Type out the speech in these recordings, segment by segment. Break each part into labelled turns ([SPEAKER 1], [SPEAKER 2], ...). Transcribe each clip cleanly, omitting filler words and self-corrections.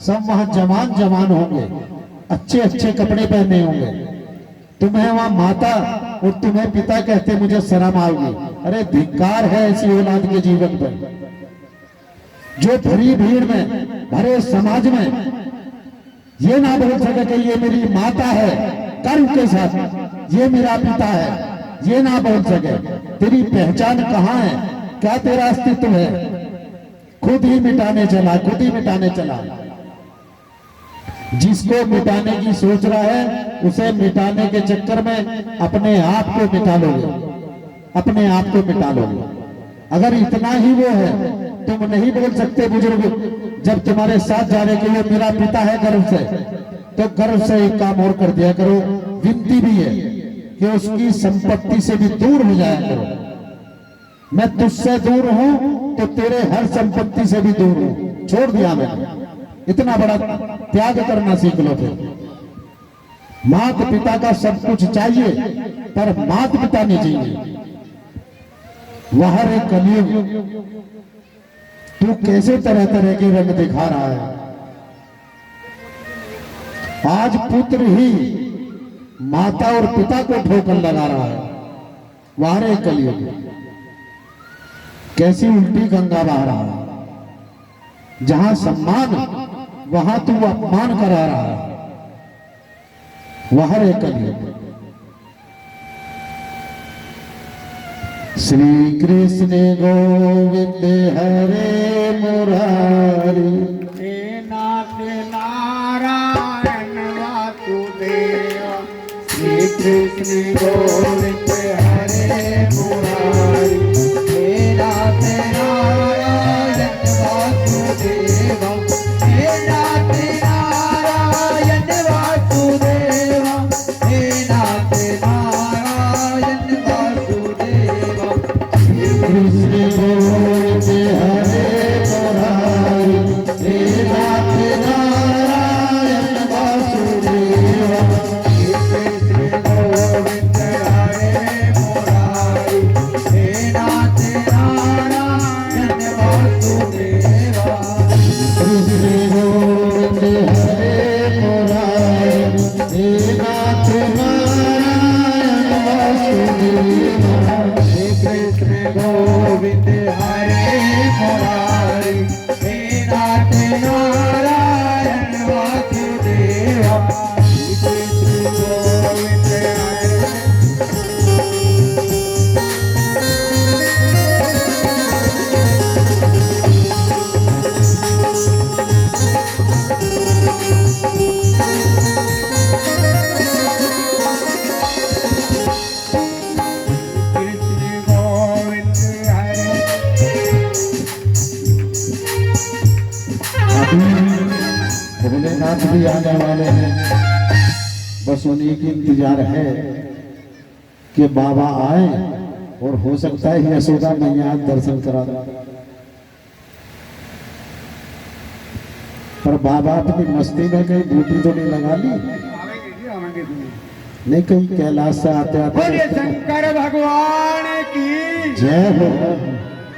[SPEAKER 1] सब वहां जवान जवान होंगे, अच्छे अच्छे कपड़े पहने होंगे। तुम्हें वहां माता और तुम्हें पिता कहते मुझे शर्म आओगी। अरे धिक्कार है ऐसी औलाद के जीवन पर, जो भरी भीड़ में, भरे समाज में ये ना बोल सके कि ये मेरी माता है कर्म के साथ, ये मेरा पिता है, ये ना बोल सके। तेरी पहचान कहाँ है, क्या तेरा अस्तित्व है? खुद ही मिटाने चला, खुद ही मिटाने चला। जिसको मिटाने की सोच रहा है उसे मिटाने के चक्कर में अपने आप को मिटा लोगे, अपने आप को मिटा लोगे। अगर इतना ही वो है, तुम नहीं बोल सकते बुजुर्ग जब तुम्हारे साथ जा रहे कि वो मेरा पिता है गर्व से, तो गर्व से एक काम और कर दिया करो, विनती भी है कि उसकी संपत्ति से भी दूर हो जाया करो। मैं तुझसे दूर हूं तो तेरे हर संपत्ति से भी दूर हूं, छोड़ दिया मैंने। इतना बड़ा त्याग करना सीख लो। फिर माता पिता का सब कुछ चाहिए पर माता पिता नहीं चाहिए। वह रे कलयुग, तू कैसे तरह तरह के रंग दिखा रहा है। आज पुत्र ही माता और पिता को ठोकर लगा रहा है। वह रे कलयुग, कैसी उल्टी गंगा बहा रहा है। जहां सम्मान वहां तू अपमान करा रहा है। वह रे कलयुग। श्री कृष्ण गोविंद हरे मुरारी,
[SPEAKER 2] हे नाथ नारायण वासुदेव। श्री कृष्ण गोविंद हरे मुरारी, हे नाथ नारायण वासुदेव। हे नाथ नारायण वासुदेव, हे नाथ नारायण वासुदेव।
[SPEAKER 1] कृष्ण गोविंद हरे मुरारी, हे नाथ नारायण वासुदेव।
[SPEAKER 2] कृष्ण गोविंद हरे मुरारी, हे नाथ नारायण वासुदेव।
[SPEAKER 1] कृष्ण गोविंद हरे मुरारी, हे नाथ नारायण वासुदेव।
[SPEAKER 2] हे कृष्ण गोविंद हरे मुरारी, हे नाथ नारायण वासुदेव। कृष्ण गोविंद हरे कृष्ण गोविंद हरे।
[SPEAKER 1] अभी भोलेनाथ भी आने वाले हैं, बस उन्हीं की इंतजार है कि बाबा आए और हो सकता है यशोदा मैया दर्शन करा दें। पर बाबा अपनी मस्ती में कहीं बूटी तो नहीं लगा ली, नहीं कहीं कैलाश से आते
[SPEAKER 2] बोलिए
[SPEAKER 1] आते
[SPEAKER 2] शंकर भगवान की
[SPEAKER 1] जय हो।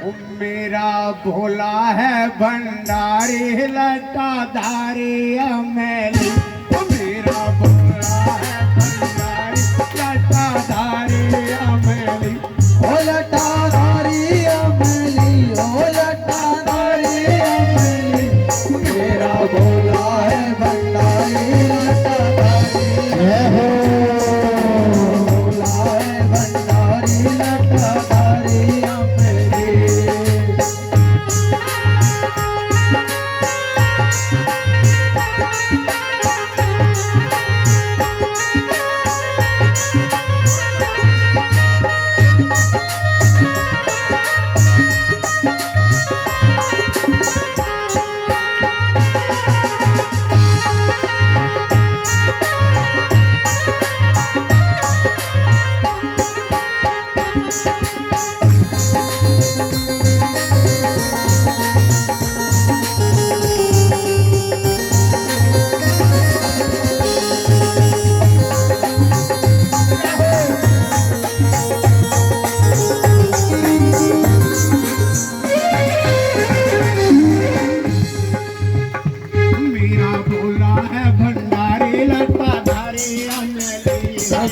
[SPEAKER 2] ओ मेरा भोला है भंडारी लटाधारी अमेली। ओ मेरा भोला है भंडारी लटाधारी अमेली। ओ लटाधारी अमेली, ओ लटाधारी अमेली। मेरा भोला है भंडारी लटाधारी
[SPEAKER 1] जय हो।
[SPEAKER 2] भोला है भंडारी लटाधारी अमेली।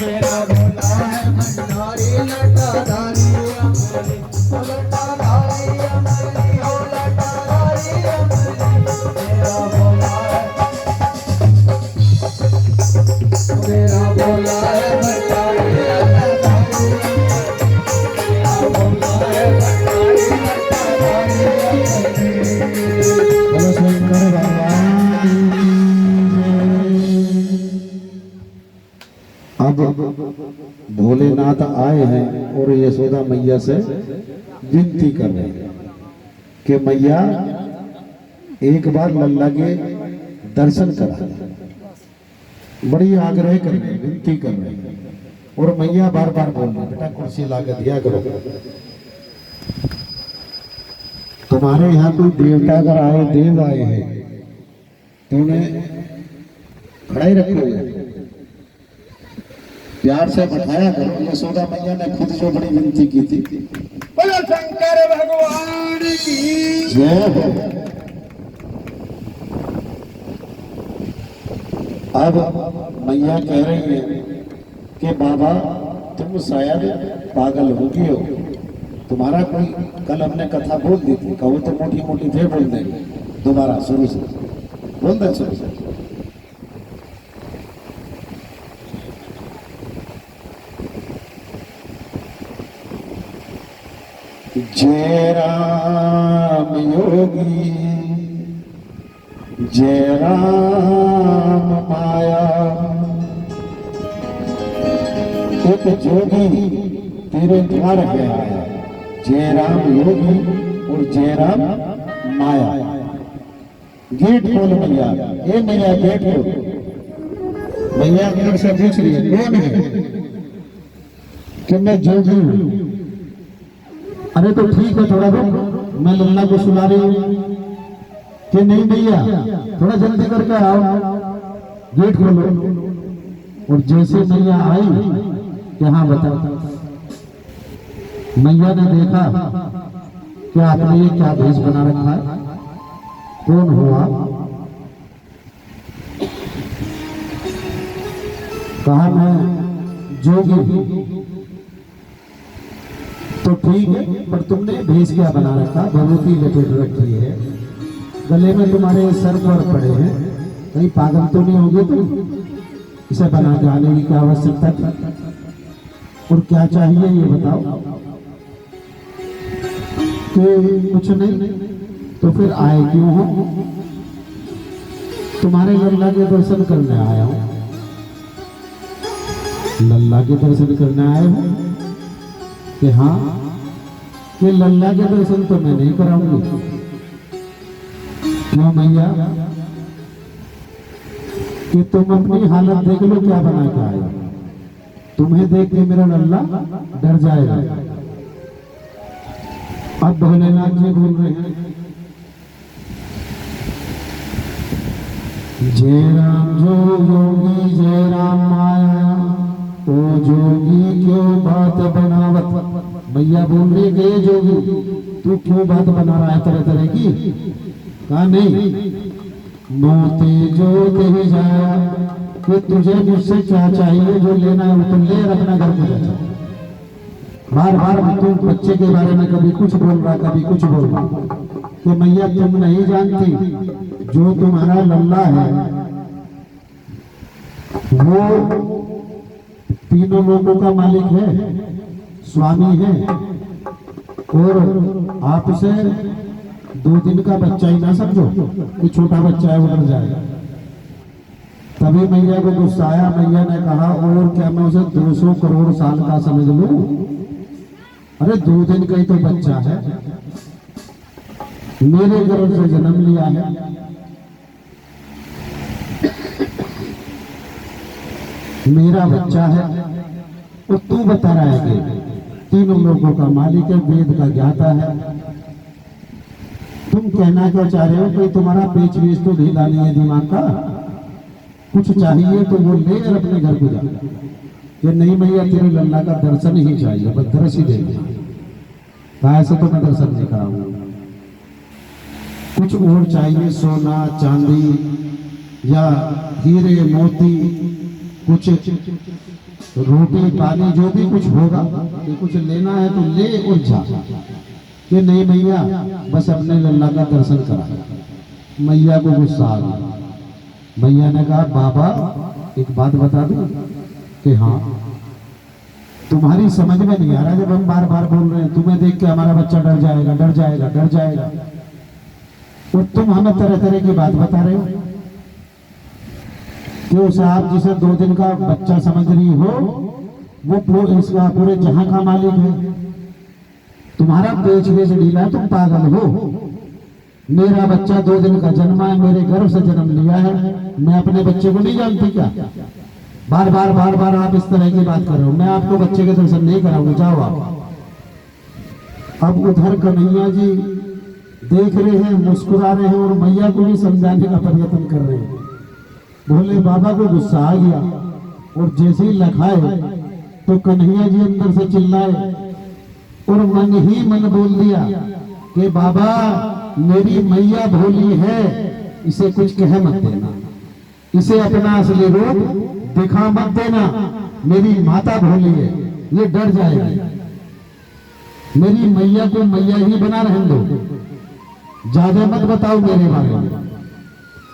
[SPEAKER 2] मेरा भोला है भंडारी लटाधारी अमली ओ लटाधारी अमली ओ लटाधारी अमली मेरा भोला है भंडारी लटाधारी मेरा भोला है भंडारी लटाधारी अमली।
[SPEAKER 1] बोलो शंकर भगवान की जय। अब भोलेनाथ आए हैं और यशोदा मैया से विनती कर रहे हैं कि मैया एक बार लल्ला के दर्शन करा दें। बड़ी आग्रह कर रहे हैं, विनती कर रहे हैं और मैया बार बार बोल रही बेटा कुर्सी ला के दिया करो। तुम्हारे यहाँ कोई देवता अगर आए, देव आए हैं तो उन्हें खड़ा ही रखोगे, प्यार से बैठाया करो। यशोदा मैया ने खुद जो बड़ी विनती की थी।
[SPEAKER 2] बोलो शंकर भगवान की
[SPEAKER 1] जय हो। अब मैया कह रही है कि बाबा तुम शायद पागल हो गए हो, तुम्हारा कोई कल हमने कथा बोल दी थी, कहो तो मोटी मोटी थे बोल देंगे, दोबारा शुरू से बोल दे शुरू से। जय राम योगी जय राम माया, एक जोगी तेरे द्वार पे आया। जय राम योगी और जय राम माया। गेट खोल मैया, ये मैया गेट खोल। मैया अंदर से पूछ रही है कौन है कि मैं जोगी हूँ। अरे तो ठीक है थोड़ा रुक, मैं लल्ला को सुना रही हूँ कि नहीं भैया थोड़ा जल्दी करके आओ, गेट खोलो। और जैसे मैया आई कि हाँ बता, मैया ने देखा कि आपने ये क्या भेष बना रखा है, कौन हो आप? कहा मैं जोगी हूँ। तो ठीक है पर तुमने भेष क्या बना रखा, भगवती लपेट रखी है, गले में तुम्हारे सर पर पड़े हैं, कहीं पागल तो नहीं होगे तुम? इसे बना के आने की क्या आवश्यकता थी? और क्या चाहिए ये बताओ। कि कुछ नहीं, तो फिर आए क्यों हो? तुम्हारे लल्ला के दर्शन करने आया हूं। लल्ला के दर्शन करने आए हो कि हाँ, कि लल्ला के दर्शन तो मैं नहीं कराऊंगी। क्यों मैया? कि तुम अपनी हालत देख लो क्या बना के आए। तुम्हें देख के मेरा लल्ला डर जाएगा। अब भोलेनाथ जी बोल रहे हैं जय राम जो योगी जय राम माया, ओ जोगी क्यों बात बनावत। मैया बोल रही है जोगी तू क्यों बात बना रहा है तरह तरह की? कहा नहीं, मोती जो दे जाया कि तुझे मुझसे क्या चाहिए, जो लेना है वो तुम ले और अपना घर को जा। बार बार तुम बच्चे के बारे में कभी कुछ बोल रहा कभी कुछ बोल रहा। कि मैया तुम नहीं जानती जो तुम्हारा लल्ला है वो तीनों लोगों का मालिक है, स्वामी है, और आपसे 2 दिन का बच्चा ही ना समझो कि छोटा बच्चा है उधर जाएगा। तभी मैया को गुस्सा आया। मैया ने कहा और क्या मैं उसे 200 करोड़ साल का समझ लूं? अरे 2 दिन का ही तो बच्चा है, मेरे गर्भ से जन्म लिया है। मेरा बच्चा है और तू बता रहा है कि तीनों लोगों का मालिक है, वेद का ज्ञाता है। तुम कहना क्या चाह रहे हो? कोई तुम्हारा पेच वेच तो ढीला नहीं है दिमाग का? कुछ चाहिए तो वो ले और अपने घर को जा। कि नहीं भैया तेरे लल्ला का दर्शन ही चाहिए, बस दर्श ही देंगे। ऐसे तो मैं दर्शन नहीं कराऊंगा। कुछ और चाहिए, सोना चांदी या हीरे मोती, कुछ
[SPEAKER 3] रोटी पानी जो भी कुछ होगा, कि कुछ लेना है तो ले और जा, कि नहीं मैया बस अपने लल्ला का दर्शन करा। मैया को गुस्सा आ गया। मैया ने कहा बाबा एक बात बता दूं कि हाँ, तुम्हारी समझ में नहीं आ रहा जब हम बार बार बोल रहे हैं, तुम्हें देख के हमारा बच्चा डर जाएगा डर जाएगा डर जाएगा, और तुम हमें तरह तरह की बात बता रहे हो कि उस आप जिसे 2 दिन का बच्चा समझ रही हो वो इसका पूरे जहां का मालिक है। तुम्हारा पेच वेच ढीला है, तुम पागल हो। मेरा बच्चा 2 दिन का जन्मा है, मेरे गर्भ से जन्म लिया है, मैं अपने बच्चे को नहीं जानती क्या? बार बार आप इस तरह की बात कर रहे हो। मैं आपको बच्चे के दर्शन नहीं कराऊंगा, जाओ आप। अब उधर कन्हैया जी देख रहे हैं, मुस्कुरा रहे हैं और मैया को भी समझाने का प्रयत्न कर रहे हैं। भोले बाबा को गुस्सा आ गया और जैसे ही लखाए तो कन्हैया जी अंदर से चिल्लाए और मन ही मन बोल दिया कि बाबा मेरी मैया भोली है, इसे कुछ कह मत देना, इसे अपना असली रूप दिखा मत देना। मेरी माता भोली है, ये डर जाएगी। मेरी मैया को मैया ही बना रहने दो, ज्यादा मत बताओ मेरे बारे में।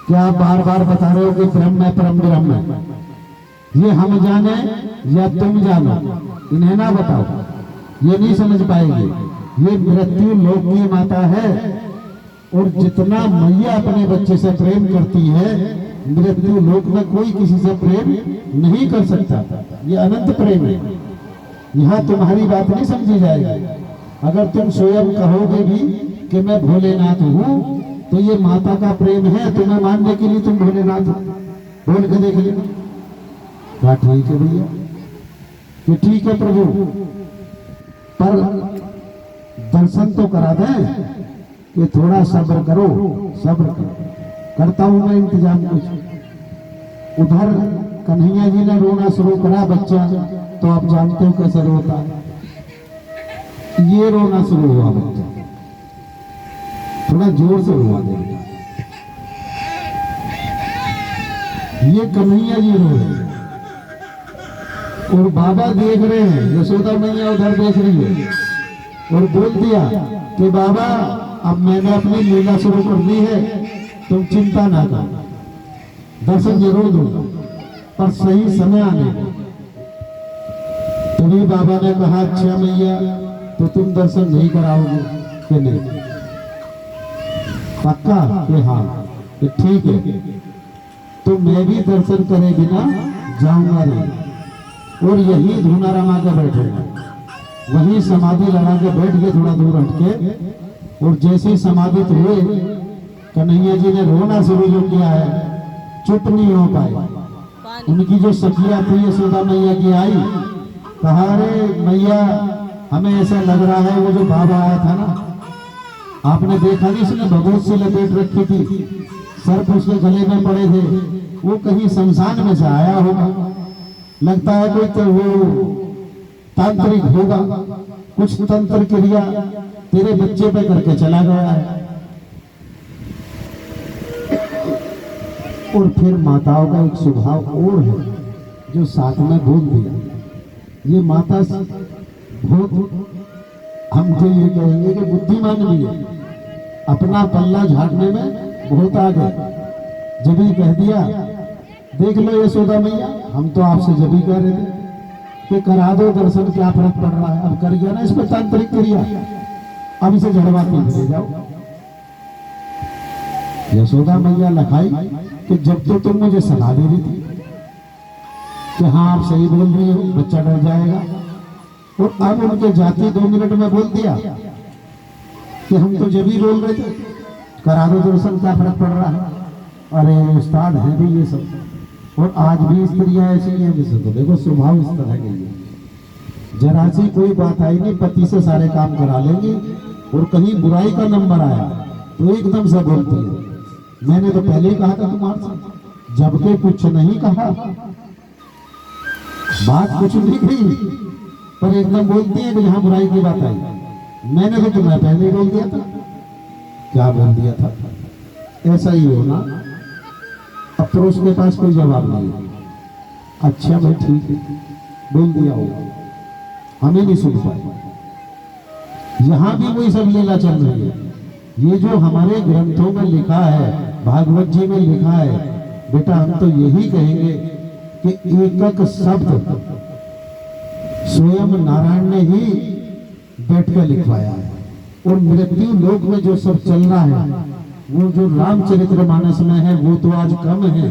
[SPEAKER 3] क्या आप बार बार बता रहे हो कि ब्रह्म है परम ब्रह्म है? ये हम जाने या तुम जानो, इन्हें ना बताओ, ये नहीं समझ पाएगी। ये मृत्यु लोक की माता है और जितना मैया अपने बच्चे से प्रेम करती है, मृत्यु लोक में कोई किसी से प्रेम नहीं कर सकता। ये अनंत प्रेम है। यहाँ तुम्हारी बात नहीं समझी जाएगी। अगर तुम स्वयं कहोगे भी कि मैं भोलेनाथ हूँ, तो ये माता का प्रेम है, तुम्हें मानने के लिए तुम भोलेनाथ हो। बोल के देख लेना। क्या ठीक है भैया? कि ठीक है प्रभु, पर दर्शन तो करा दें, कि थोड़ा सब्र करो, सब्र करो, करता हूं मैं इंतजाम कुछ। उधर कन्हैया जी ने रोना शुरू करा बच्चा, तो आप जानते हो कैसे रोता। ये रोना शुरू हुआ बच्चा, थोड़ा जोर से रोआ देगा। ये कन्हैया जी रो रहे और बाबा देख रहे हैं, यशोदा मैया उधर देख रही है और बोल दिया कि बाबा अब मैंने अपनी लीला शुरू कर दी है, तुम चिंता ना करो, दर्शन जरूर दूंगा, पर सही समय आने दो। तभी बाबा ने कहा अच्छा मैया, तो तुम दर्शन नहीं कराओगे कि नहीं? पक्का? कि हाँ। कि ठीक है, तो मैं भी दर्शन करे बिना जाऊंगा नहीं, और यही धूना रमा के बैठूंगा, वही समाधि लगा के बैठ के थोड़ा दूर हटके। और जैसे ही समाधित हुए, कन्हैया जी ने रोना शुरू जो किया है, चुप नहीं हो पाए। उनकी जो सखिया थी यशोदा मैया की आई, कहा अरे मैया हमें ऐसा लग रहा है वो जो बाबा आया था ना, आपने देखा नहीं, उसने भगवत से लपेट रखी थी, सर्प उसके गले में पड़े थे, वो कहीं शमशान में से आया होगा, लगता है कोई तो वो तांत्रिक होगा, कुछ तंत्र क्रिया तेरे बच्चे पे करके चला गया है। और फिर माताओं का एक स्वभाव और है जो साथ में बोल दिया। ये माता बहुत, हम तो ये कहेंगे कि बुद्धिमान भी है, अपना पल्ला झाड़ने में बहुत आगे। जब ही कह दिया देख लो यशोदा मैया, हम तो आपसे जब ही कह रहे थे कि करा दो दर्शन, क्या फर्क पड़ रहा है, अब कर गया ना इस पर तांत्रिक क्रिया, अब इसे झड़वा के ले जाओ। यशोदा मैया लखाई कि जब तो तुम मुझे सलाह दे रही थी कि हाँ आप सही बोल रही हो, बच्चा डर जाएगा, और अब उनके जाते 2 मिनट में बोल दिया कि हम तो जब ही बोल रहे थे करा दो दर्शन, क्या फर्क पड़ रहा है। अरे उस्ताद है भी ये सब, और आज भी स्त्रियां ऐसी हैं, जैसे तो देखो स्वभाव इस तरह के लिए जरा सी कोई बात आई नहीं, पति से सारे काम करा लेंगे, और कहीं बुराई का नंबर आया तो एकदम से बोलती है मैंने तो पहले ही कहा था तुम्हारे से, जबकि कुछ नहीं कहा, बात कुछ नहीं कही, पर एकदम बोलती है कि यहाँ बुराई की बात आई, मैंने तो तुम्हें पहले ही बोल दिया था। क्या बोल दिया था? ऐसा ही हो ना। अब तो उसके पास कोई जवाब नहीं। अच्छा भाई ठीक है, बोल दिया होगा, हमें नहीं सुन पाए। यहाँ भी वही सब लीला चल रही है। ये जो हमारे ग्रंथों में लिखा है, भागवत जी में लिखा है, बेटा हम तो यही कहेंगे कि एक एक शब्द स्वयं नारायण ने ही बैठ कर लिखवाया है। और मृत्यु लोक में जो सब चल रहा है, वो जो रामचरितमानस में है वो तो आज कम है,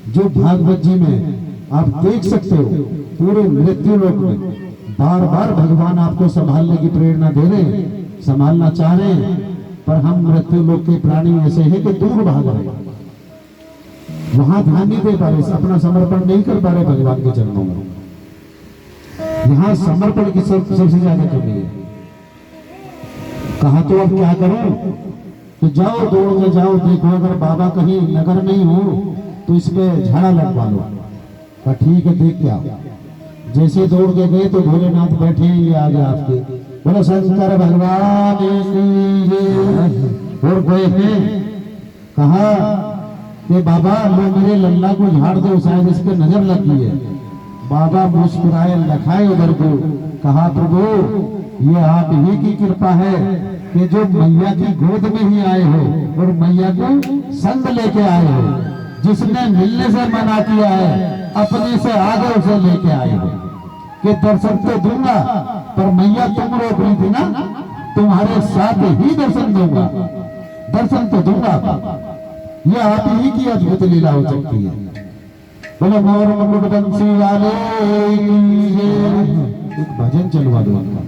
[SPEAKER 3] जो भागवत जी में आप देख सकते हो, पूरे मृत्यु लोक में बार बार भगवान आपको संभालने की प्रेरणा दे रहे हैं, संभालना चाह रहे हैं, पर हम मृत्यु लोक के प्राणी ऐसे हैं कि दूर भाग रहे हैं, वहां ध्यान नहीं दे पा रहे, अपना समर्पण नहीं कर पा रहे भगवान के चरणों में। यहाँ समर्पण की सबसे ज्यादा कमी है। कहा तो अब क्या करो, तो जाओ दौड़ के जाओ, देखो अगर बाबा कहीं नगर नहीं हो तो इस पे झाड़ा लगवा लो। कहा ठीक है देख के आओ। जैसे दौड़ के गए तो भोलेनाथ बैठे हैं, ये आगे आपके, बोलो शंकर भगवान की जय। और गए हैं, कहा कि बाबा लो मेरे लल्ला को झाड़ दो, शायद इस पे नजर लगी है। बाबा मुस्कुराए लखाए उधर को, कहा प्रभु ये आप ही की कृपा है कि जो मैया की गोद में ही आए हो और मैया को संग लेके आए हो। जिसने मिलने से मना किया है अपने से आगे उसे लेके आए हो कि दर्शन तो दूंगा, पर मैया तुम रोक रही थी ना, तुम्हारे साथ ही दर्शन दूंगा, दर्शन तो दूंगा। ये आप ही की अद्भुत लीला हो सकती है। बोलो मोर मुकुट बंसी वाले की जय। एक भजन चलवा दो उनका,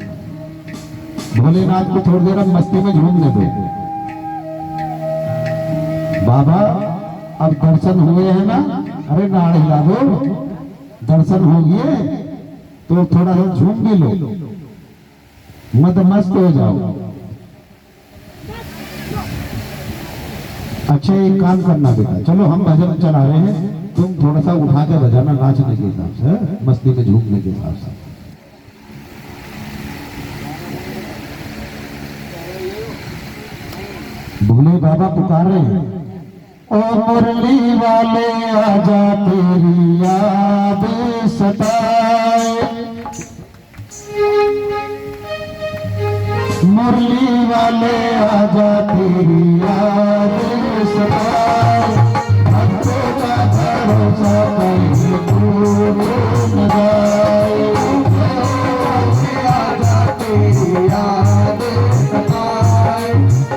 [SPEAKER 3] भोलेनाथ को थोड़ी देर मस्ती में झूमने दो। बाबा अब दर्शन हुए हैं ना, अरे नाड़ हिला दो, दर्शन हो गए तो थोड़ा सा झूम भी लो, मत मस्त हो जाओ। अच्छा एक काम करना बेटा, चलो हम भजन चला रहे हैं, तुम थोड़ा सा उठा के बजाना नाचने के हिसाब से, मस्ती में झूमने के हिसाब से। भोले बाबा पुकार रहे हैं, ओ मुरली वाले आजा तेरी याद सताए, मुरली वाले आजा तेरी याद सताए, भक्तों का भरोसा कहीं टूट न जाए, आजा तेरी याद सताए,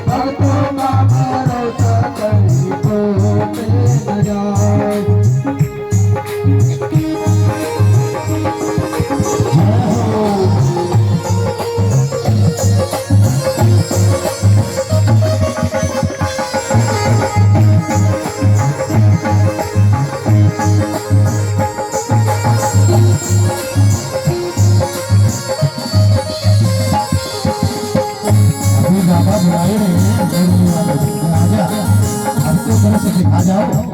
[SPEAKER 3] भक्तों का भरोसा कहीं टूट न जाए। बाबा बुलाए रहे हैं, आजा, आपको तरह से दिखा जाओ।